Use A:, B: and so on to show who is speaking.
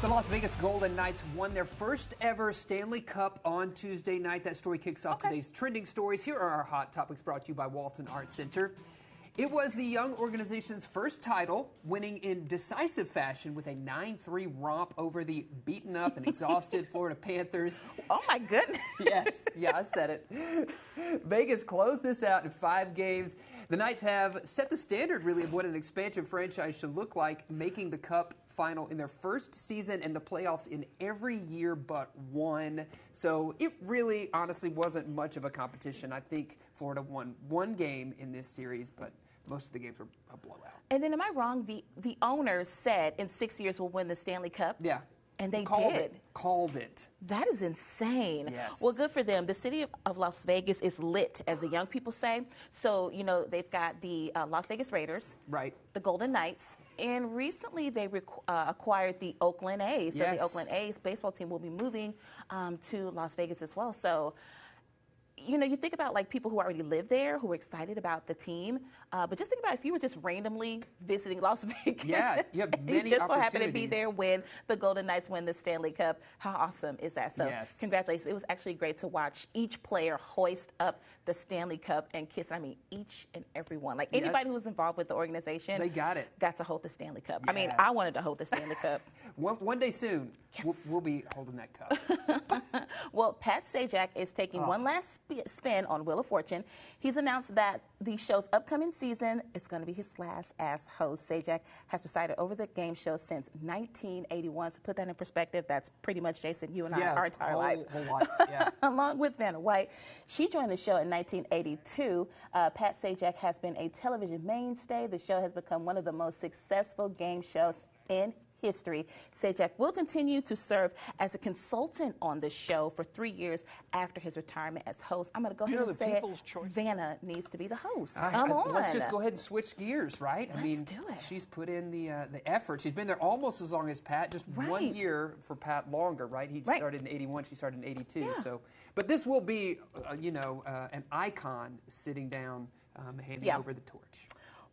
A: The Las Vegas Golden Knights won their first ever Stanley Cup on Tuesday night. That story kicks off today's trending stories. Here are our hot topics brought to you by Walton Arts Center. It was the young organization's first title, winning in decisive fashion with a 9-3 romp over the beaten-up and exhausted Florida Panthers.
B: Oh, my goodness.
A: Yes, yeah, I said it. Vegas closed this out in 5 games. The Knights have set the standard, really, of what an expansion franchise should look like, making the Cup final in their first season and the playoffs in every year but one. So it really, honestly, wasn't much of a competition. I think Florida won 1 game in this series, but most of the games were a blowout.
B: And then, am I wrong? The owners said in 6 years we'll win the Stanley Cup.
A: Yeah.
B: And they
A: did. Called it.
B: That is insane.
A: Yes.
B: Well, good for them. The city of Las Vegas is lit, as the young people say. So, you know, they've got the Las Vegas Raiders.
A: Right.
B: The Golden Knights. And recently they acquired the Oakland A's. So
A: yes.
B: the Oakland A's baseball team will be moving to Las Vegas as well. So, you know, you think about like people who already live there, who are excited about the team, but just think about if you were just randomly visiting Las Vegas.
A: Yeah, you have many
B: just so happen to be there when the Golden Knights win the Stanley Cup. How awesome is that? So
A: yes.
B: Congratulations. It was actually great to watch each player hoist up the Stanley Cup and kiss, I mean, each and every one. Like anybody who was involved with the organization.
A: They got it.
B: Got to hold the Stanley Cup.
A: Yeah.
B: I mean, I wanted to hold the Stanley Cup.
A: One day soon, yes. we'll be holding that cup.
B: Well, Pat Sajack is taking one last spin on Wheel of Fortune. He's announced that the show's upcoming season is going to be his last as host. Sajack has presided over the game show since 1981. To put that in perspective, that's pretty much, Jason, you and I, our entire lives.
A: Whole life, yeah.
B: Along with Vanna White. She joined the show in 1982. Pat Sajack has been a television mainstay. The show has become one of the most successful game shows in history. Sajack will continue to serve as a consultant on the show for 3 years after his retirement as host. I'm going to go ahead and say it. Vanna needs to be the host. Come on.
A: Let's just go ahead and switch gears, right?
B: Let's do it.
A: She's put in the effort. She's been there almost as long as Pat, just 1 year for Pat longer, right? He started in 81, she started in 82.
B: Yeah.
A: So, but this will be, an icon sitting down, handing over the torch.